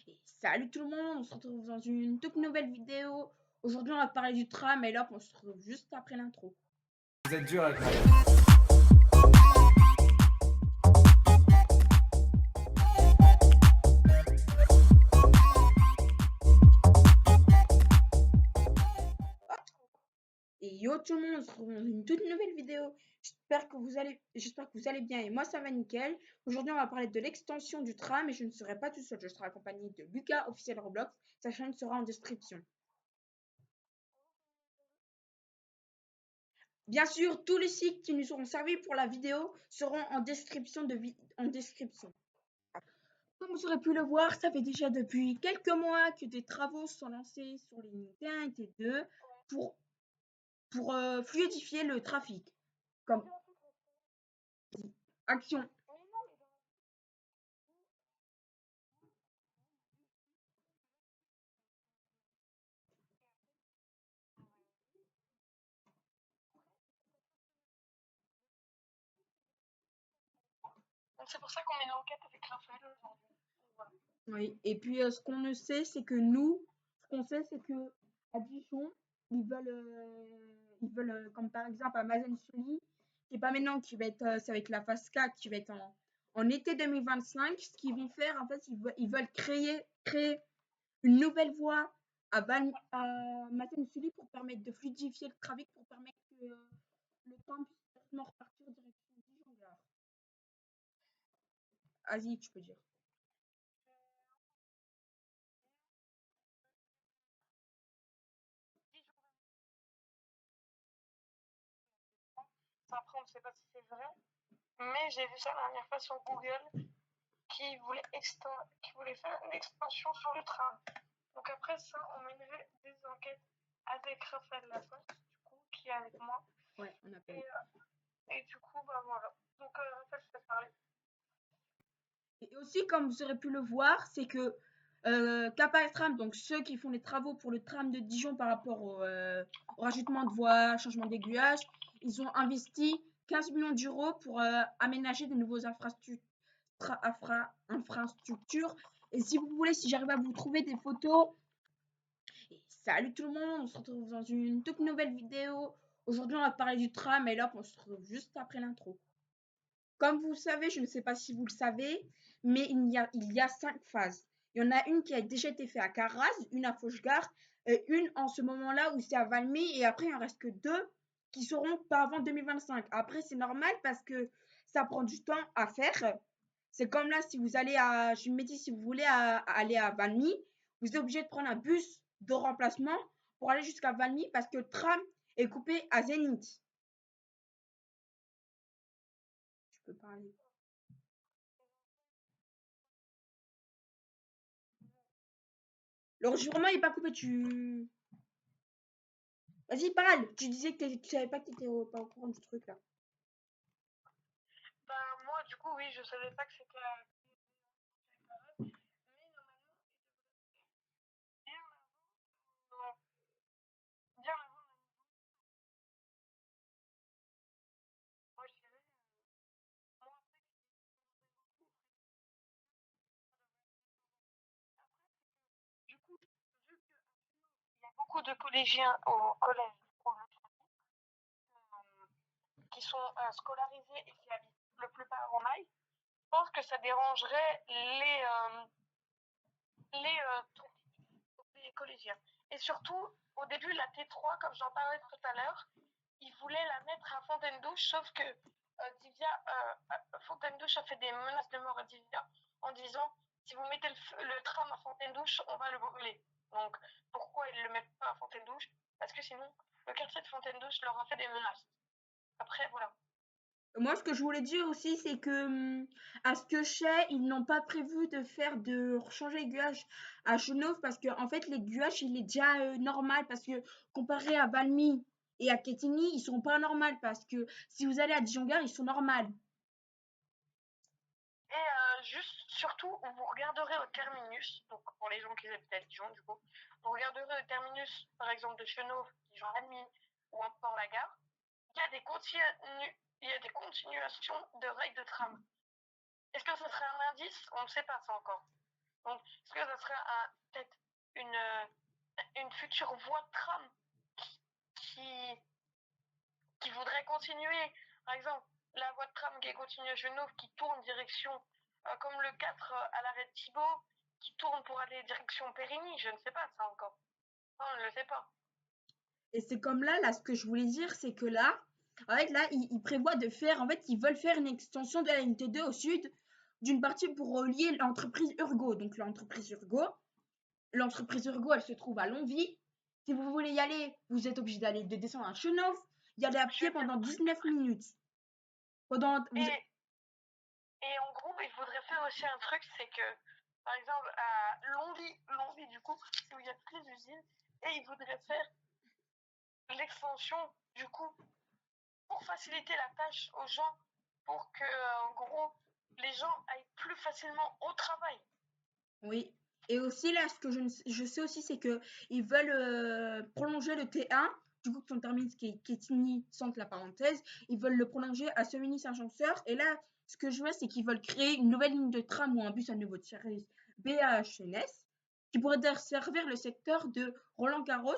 Et salut tout le monde, on se retrouve dans une toute nouvelle vidéo. Aujourd'hui on va parler du tram et là on se retrouve juste après l'intro. Vous êtes dur avec Maria. Et yo tout le monde, on se retrouve dans une toute nouvelle vidéo. J'espère que vous allez bien et moi ça va nickel. Aujourd'hui on va parler de l'extension du tram et je ne serai pas tout seul, je serai accompagné de Lucas, officiel Roblox. Sa chaîne sera en description. Bien sûr, tous les sites qui nous auront servi pour la vidéo seront en description. Comme vous aurez pu le voir, ça fait déjà depuis quelques mois que des travaux sont lancés sur les unités 1 et T2 pour, pour fluidifier le trafic. Comme action. Donc c'est pour ça qu'on met l'enquête avec Raphaël aujourd'hui. Voilà. Oui. Et puis ce qu'on ne sait, c'est que nous, ce qu'on sait, c'est que à Dijon, ils veulent comme par exemple à Mazen-Sully, qui est pas maintenant, qui va être, c'est avec la phase 4, qui va être en été 2025. Ce qu'ils vont faire, en fait, ils veulent créer une nouvelle voie à Mazen-Sully pour permettre de fluidifier le trafic, pour permettre que le train puisse facilement repartir direction Dijon-Gare. Vas-y, tu peux dire. Après, on ne sait pas si c'est vrai, mais j'ai vu ça la dernière fois sur Google qui voulait faire une extension sur le tram. Donc après ça, on mènerait des enquêtes avec Raphaël Lafosse, du coup, qui est avec moi. Ouais, on appelle. Et du coup, bah voilà. Donc Raphaël, je te parler. Et aussi, comme vous aurez pu le voir, c'est que Kappa Tram, donc ceux qui font les travaux pour le tram de Dijon par rapport au rajoutement de voies, changement d'aiguillage, ils ont investi 15 millions d'euros pour aménager de nouveaux infrastructures. Et si vous voulez, si j'arrive à vous trouver des photos. Et salut tout le monde, on se retrouve dans une toute nouvelle vidéo. Aujourd'hui, on va parler du tram et là, on se retrouve juste après l'intro. Comme vous le savez, je ne sais pas si vous le savez, mais il y a 5 phases. Il y en a une qui a déjà été faite à Carraz, une à Fauchegarde, et une en ce moment-là où c'est à Valmy, et après il en reste que 2 qui seront pas avant 2025. Après, c'est normal parce que ça prend du temps à faire. C'est comme là, si vous allez je me dis, si vous voulez aller à Valmy, vous êtes obligé de prendre un bus de remplacement pour aller jusqu'à Valmy parce que le tram est coupé à Zénith. Tu peux parler. Le enregistrement n'est pas coupé, tu. Vas-y, parle. Tu disais que tu savais pas que tu étais pas au courant du truc là. Bah moi, du coup, oui, je savais pas que c'était mais normalement, bien avant, moi, je dirais, moi, du coup, vu qu'il y a beaucoup de collégiens au collège qui sont scolarisés et qui habitent le plupart en Maille, je pense que ça dérangerait les collégiens. Et surtout, au début, la T3, comme j'en parlais tout à l'heure, ils voulaient la mettre à Fontaine-Douche, sauf que Fontaine-Douche a fait des menaces de mort à Divia en disant si vous mettez le tram à Fontaine-Douche, on va le brûler. Donc pourquoi ils ne le mettent pas à Fontaine-Douche? Parce que sinon, le quartier de Fontaine-Douche leur a fait des menaces. Après, voilà. Moi, ce que je voulais dire aussi, c'est que à ce que je sais, ils n'ont pas prévu de changer l'aiguillage à Chenauve parce que en fait, l'aiguillage il est déjà normal parce que comparé à Valmy et à Quetigny, ils sont pas normaux parce que si vous allez à Dijon-Gare, ils sont normaux. Et juste, surtout, vous regarderez au terminus, donc pour les gens qui habitent à Dijon, du coup, vous regarderez au terminus, par exemple, de Chenauve, Dijon-Admy, ou encore la gare, il y a des continuations de rails de tram. Est-ce que ce serait un indice? On ne sait pas ça encore. Donc, est-ce que ça ça serait peut-être une future voie de tram qui, qui voudrait continuer. Par exemple, la voie de tram qui continue à Genève, qui tourne direction, comme le 4 à l'arrêt de Thibault, qui tourne pour aller direction Périgny. Je ne sais pas ça encore. Non, on ne le sait pas. Et c'est comme là, ce que je voulais dire, c'est que là, en fait, là, ils prévoient de faire, en fait, ils veulent faire une extension de la ligne T2 au sud d'une partie pour relier l'entreprise Urgo. Donc, l'entreprise Urgo, elle se trouve à Longwy. Si vous voulez y aller, vous êtes obligé de descendre à Chenov, y aller à pied pendant 19 minutes. Et en gros, il faudrait faire aussi un truc, c'est que, par exemple, à Longwy, du coup, c'est où il y a toutes les usines, et il faudrait faire l'extension, du coup, pour faciliter la tâche aux gens, pour que, en gros, les gens aillent plus facilement au travail. Oui. Et aussi, là, ce que je sais aussi, c'est que ils veulent prolonger le T1, du coup, son terminus qui est fini, sans la parenthèse, ils veulent le prolonger à Seminy-Saint-Chanceur. Et là, ce que je vois, c'est qu'ils veulent créer une nouvelle ligne de tram ou un bus à nouveau de service BAHNS, qui pourrait desservir le secteur de Roland-Garros,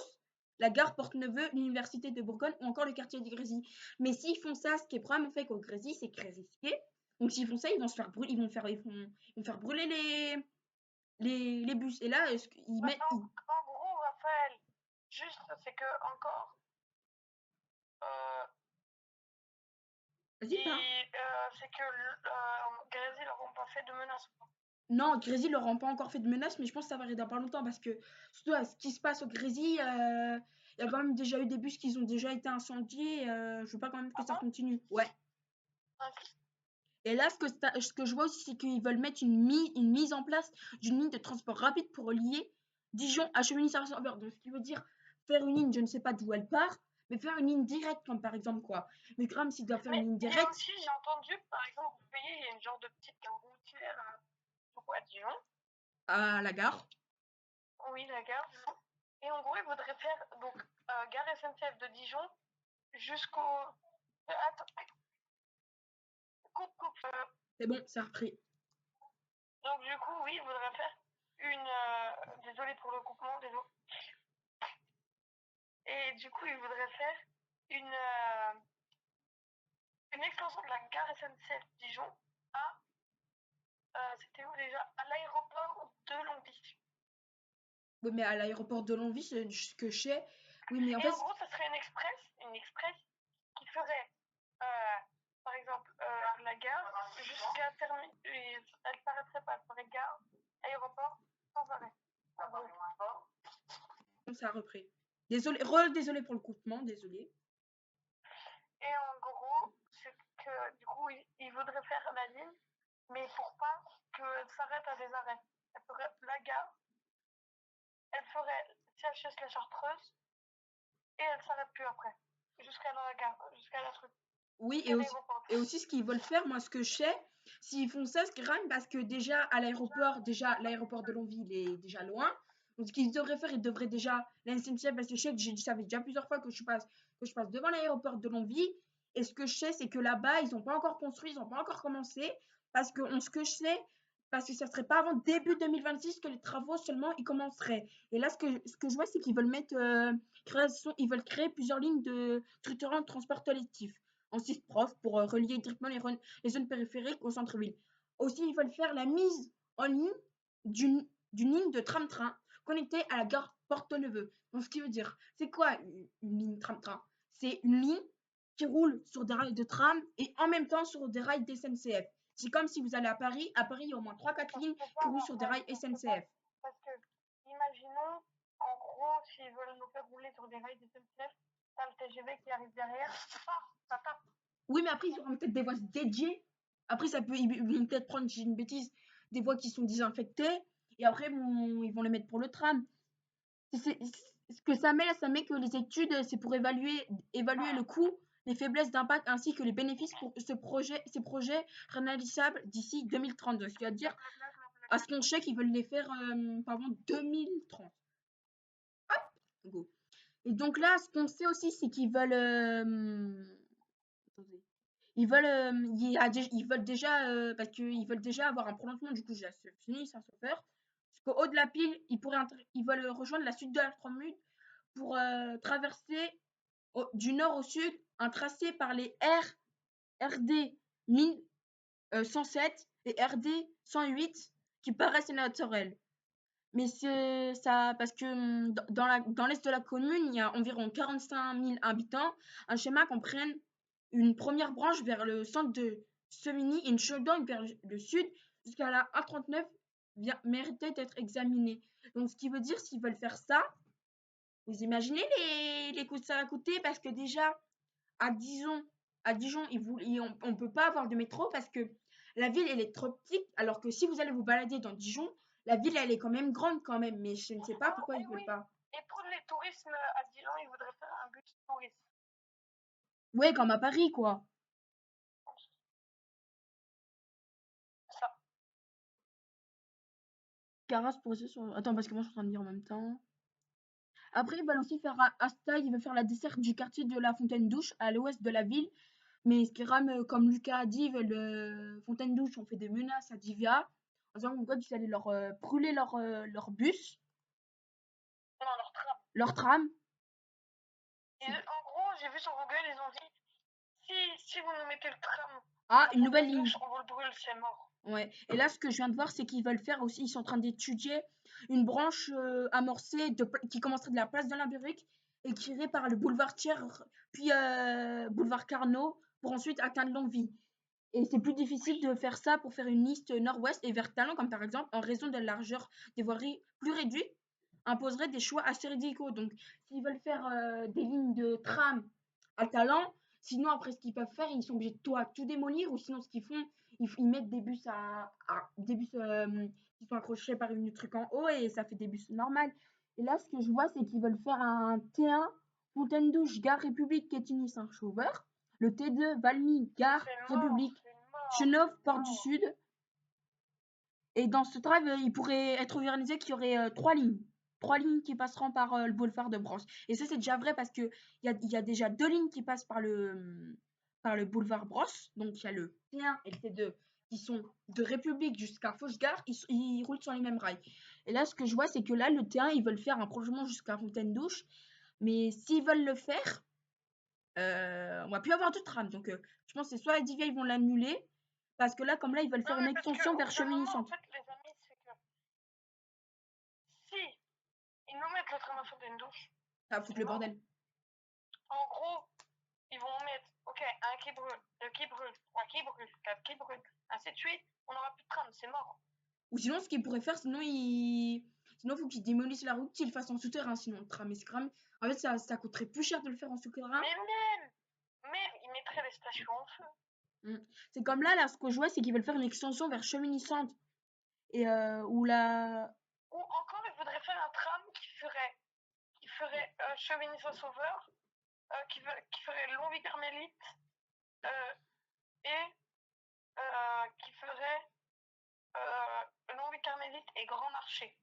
la gare Porte-Neveu, l'université de Bourgogne ou encore le quartier de Grésy. Mais s'ils font ça, ce qui est probablement fait qu'au Grésy, c'est très risqué. Donc s'ils font ça, ils vont se faire brûler, ils vont faire brûler les bus. Et là, ils mettent. En gros, Raphaël, juste, c'est que encore. Vas-y, pas. C'est que Grésy leur ont pas fait de menace. Non, Grésy leur ont pas encore fait de menace, mais je pense que ça va arriver dans pas longtemps parce que, surtout à ce qui se passe au Grésy, il y a quand même déjà eu des bus qui ont déjà été incendiés. Je veux pas quand même que ça continue. Ouais. Okay. Et là, ce que je vois aussi, c'est qu'ils veulent mettre une mise en place d'une ligne de transport rapide pour relier Dijon à Chevigny-Saint-Sauveur. Donc, ce qui veut dire faire une ligne, je ne sais pas d'où elle part, mais faire une ligne directe, comme par exemple quoi. Mais comme s'ils doivent faire une ligne directe. Et aussi, j'ai entendu, par exemple, vous voyez, il y a une genre de petite gare routière à Dijon. À la gare. Oui, la gare. Et en gros, il voudrait faire donc gare SNCF de Dijon jusqu'au. Attends. Coupe. C'est bon, c'est repris. Donc du coup, oui, il voudrait faire une. Désolé pour le coupement, désolé. Et du coup, il voudrait faire une extension de la gare SNCF Dijon à. C'était où déjà? À l'aéroport de Longwy. Oui, mais à l'aéroport de Longwy, ce que je sais. Oui, mais en fait. En gros, ça serait une express qui ferait, par exemple, la gare jusqu'à terminer. Elle s'arrêterait pas, elle ferait gare, aéroport, sans arrêt. Ça a repris. Désolé pour le coupement, désolé. Et en gros, c'est que du coup, il voudrait faire la ligne, mais pour pas qu'elle s'arrête à des arrêts. Elle ferait la gare, elle ferait CHS la Chartreuse, et elle s'arrête plus après. Jusqu'à la gare, jusqu'à la truc. Oui, et aussi ce qu'ils veulent faire, moi ce que je sais, s'ils font ça, c'est grave parce que déjà à l'aéroport, l'aéroport de Longwy, il est déjà loin. Donc ce qu'ils devraient faire, ils devraient déjà, la SNCF, parce que je sais que j'ai dit ça fait déjà plusieurs fois que je passe devant l'aéroport de Longwy. Et ce que je sais, c'est que là-bas, ils n'ont pas encore construit, ils n'ont pas encore commencé. Parce que ce que je sais, parce que ça serait pas avant début 2026 que les travaux seulement ils commenceraient. Et là, ce que je vois, c'est qu'ils veulent mettre ils veulent créer plusieurs lignes de structurants de transport collectif en 6 profs pour relier directement les zones périphériques au centre-ville. Aussi, ils veulent faire la mise en ligne d'une ligne de tram-train connectée à la gare Porte-Neveu. Donc, ce qui veut dire, c'est quoi une ligne tram-train? C'est une ligne qui roule sur des rails de tram et en même temps sur des rails d'SNCF. C'est comme si vous allez à Paris, il y a au moins 3-4 lignes qui roulent sur des rails SNCF. Parce que, imaginons, en gros, s'ils veulent nous faire rouler sur des rails d'SNCF, t'as le TGV qui arrive derrière, ça tape. Oui, mais après, ils auront peut-être des voies dédiées. Après, ils vont peut-être prendre, j'ai une bêtise, des voies qui sont désinfectées. Et après, ils vont les mettre pour le tram. Ce que ça met que les études, c'est pour évaluer le coût, les faiblesses d'impact ainsi que les bénéfices pour ces projets réalisables d'ici 2030. C'est-à-dire, à ce qu'on sait qu'ils veulent les faire avant 2030. Hop, go. Et donc là, ce qu'on sait aussi, c'est qu'ils veulent. Ils veulent déjà, parce qu'ils veulent déjà avoir un prolongement du coup, j'ai fini, ça se faire. qu'au haut de la pile, ils veulent rejoindre la suite de la Trommude pour traverser du nord au sud un tracé par les RD 1107 et RD 108 qui paraissent naturels. Mais c'est ça, parce que dans l'est de la commune, il y a environ 45 000 habitants. Un schéma comprenne une première branche vers le centre de Seminy et une seconde vers le sud jusqu'à la A39 méritait d'être examinée. Donc, ce qui veut dire, s'ils veulent faire ça, vous imaginez les coûts que ça va coûter, parce que déjà, à Dijon, on peut pas avoir de métro parce que la ville, elle est trop petite, alors que si vous allez vous balader dans Dijon, la ville, elle est quand même grande quand même, mais je ne sais pas pourquoi et ils veulent oui. pas. Et pour les tourismes à Dijon, ils voudraient faire un bus touriste. Ouais, comme à Paris, quoi. Ça. Carras pour essayer sur... Attends, parce que moi, je suis en train de dire en même temps. Après, ils veulent aussi faire Asta, ils veulent faire la desserte du quartier de la Fontaine-Douche à l'ouest de la ville. Mais ce qui rame, comme Lucas a dit, ils veulent Fontaine-Douche, on fait des menaces à Divia. En disant que ils allaient leur brûler leur bus, Non, leur tram. leur tram. En gros, j'ai vu sur Google, ils ont dit si vous nous mettez le tram Ah, à une nouvelle ligne. Fontaine-Douche, on vous le brûle, c'est mort. Ouais. Et là, ce que je viens de voir, c'est qu'ils veulent faire aussi, ils sont en train d'étudier une branche amorcée qui commencerait de la place de l'Amérique et qui irait par le boulevard Thiers, puis boulevard Carnot, pour ensuite atteindre Longwy. Et c'est plus difficile de faire ça pour faire une liste nord-ouest et vers Talon, comme par exemple, en raison de la largeur des voiries plus réduite, imposerait des choix assez radicaux. Donc, s'ils veulent faire des lignes de tram à Talent, sinon, après, ce qu'ils peuvent faire, ils sont obligés de tout démolir, ou sinon, ce qu'ils font, ils mettent des bus des bus qui sont accrochés par une truc en haut et ça fait des bus normaux. Et là, ce que je vois, c'est qu'ils veulent faire un T1 Fontaine-Douche, Gare République, Quetigny, Saint-Sauveur. Le T2 Valmy, Gare République, Chenauve, Porte du Sud. Et dans ce tram, il pourrait être organisé qu'il y aurait 3 lignes. 3 lignes qui passeront par le boulevard de Brosse. Et ça, c'est déjà vrai parce qu'il y a déjà 2 lignes qui passent par le boulevard Brosse. Donc, il y a le T1 et le T2 qui sont de République jusqu'à Fausse-Gare. Ils roulent sur les mêmes rails. Et là, ce que je vois, c'est que là, le T1, ils veulent faire un prolongement jusqu'à Fontaine-Douche. Mais s'ils veulent le faire, on va plus avoir de tram. Donc, je pense que c'est soit à Divia, ils vont l'annuler. Parce que là, comme là, ils veulent faire une extension vers Cheminy-Centre. En fait, les amis, c'est que si ils nous mettent le tram à Fontaine-Douche, Ça va foutre le bordel. en gros, ils vont mettre, ok, un qui brûle, deux qui brûlent, trois qui brûlent, quatre qui brûlent, ainsi de suite, on n'aura plus de tram, c'est mort. Ou sinon, ce qu'ils pourraient faire, sinon, il faut qu'ils démolissent la route, qu'ils le fassent en souterrain, sinon le tram. En fait, ça coûterait plus cher de le faire en souterrain. Mais ils mettraient les stations en feu. C'est comme là, ce que je vois, c'est qu'ils veulent faire une extension vers Cheminy-Centre. Et où la... Ou encore, ils voudraient faire un tram qui ferait Cheminy-Saint-Sauveur, qui ferait Longwy-Carmélite, et qui ferait Longwy-Carmélite et Grand Marché.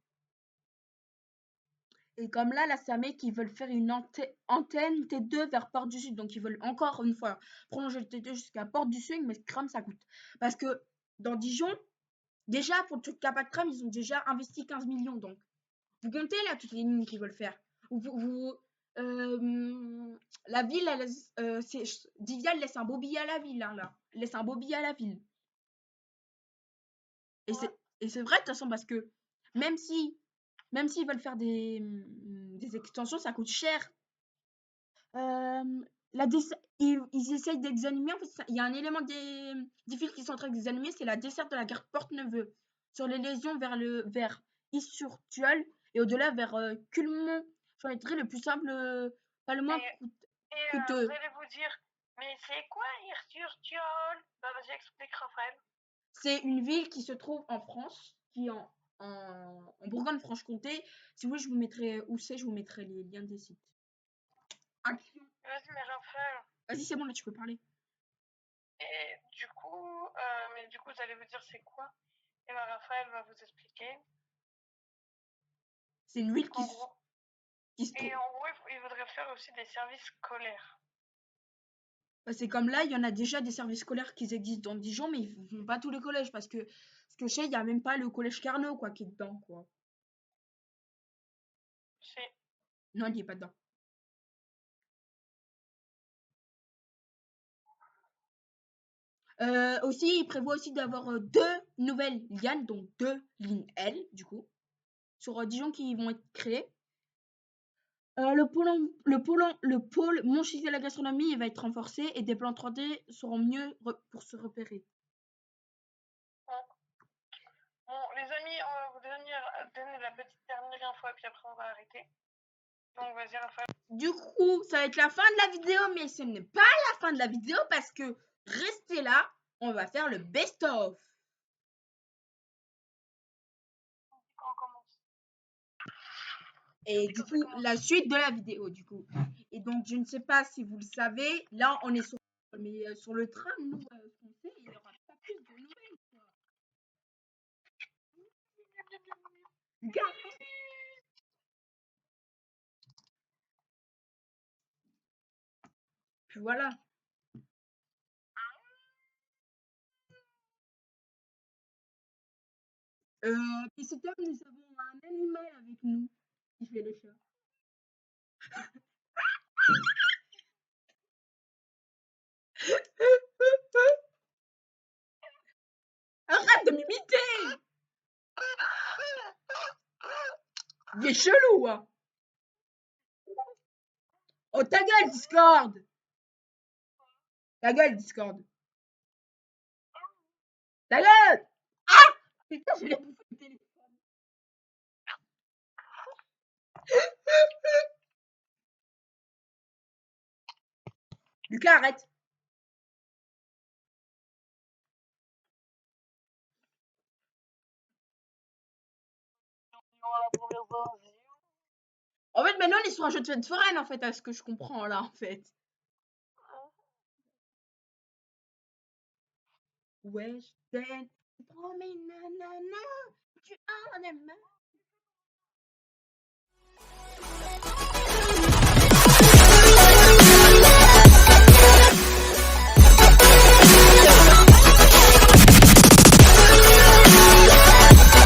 Et comme là, ça met qu'ils veulent faire une antenne T2 vers Porte du Sud. Donc, ils veulent encore une fois prolonger le T2 jusqu'à Porte du Sud, mais crame, ça coûte. Parce que dans Dijon, déjà, pour le truc Capac Tram, ils ont déjà investi 15 millions. Donc, vous comptez là toutes les lignes qu'ils veulent faire. La ville, Divia laisse un beau billet à la ville, là. Elle laisse un beau billet à la ville. Et c'est vrai, de toute façon, parce que même s'ils veulent faire des extensions, ça coûte cher. Ils essayent d'examiner. En fait, il y a un élément des fils qui sont en train d'examiner, c'est la desserte de la gare Porte-Neveu sur les lésions vers Is-sur-Tulle et au-delà vers Culmont. J'en ai tiré le plus simple, pas le moins coûteux. Vous allez vous dire, mais c'est quoi Is-sur-Tulle? Bah, vas-y, explique, Raphaël. C'est une ville qui se trouve en France, qui est en Bourgogne-Franche-Comté. Si vous voulez, je vous mettrai où c'est, je vous mettrai les liens des sites. Action. Vas-y, mais Raphaël. Vas-y, c'est bon, là, tu peux parler. Et du coup, vous allez vous dire c'est quoi? Et ben Raphaël va vous expliquer. C'est une ville qui se trouve. Et en gros, il voudrait faire aussi des services scolaires. Bah, c'est comme là, il y en a déjà des services scolaires qui existent dans Dijon, mais ils vont pas tous les collèges parce que ce que je sais, il y a même pas le collège Carnot quoi qui est dedans quoi. C'est Non, il n'y est pas dedans. Aussi, il prévoit aussi d'avoir 2 nouvelles lianes, donc 2 lignes L, du coup, sur 10 gens qui vont être créés. Le pôle Montchizy à la gastronomie il va être renforcé et des plans 3D seront mieux pour se repérer. bon, les amis, on va vous donner la petite dernière info et puis après on va arrêter. Donc vas-y Raphaël. Du coup, ça va être la fin de la vidéo, mais ce n'est pas la fin de la vidéo parce que restez là, on va faire le best-of. Quand on commence. Et du coup, la suite de la vidéo, du coup. Et donc, je ne sais pas si vous le savez, là, on est sur, mais sur le train, nous, ce qu'on sait, il n'y aura pas plus de nouvelles, quoi. Gars. Puis voilà. Puis c'est comme nous avons un animal avec nous qui fait le chat. Arrête de m'imiter! Il est chelou, hein! Oh, ta gueule, Discord! Ta gueule, Discord! Ta gueule! Ah! Putain, je l'ai bouffé le téléphone. Lucas, arrête! En fait, maintenant, on est sur un jeu de fête foraine, en fait, à ce que je comprends, là, en fait. Ouais, je t'aime. Tu prends mes nanana. Tu en aimes.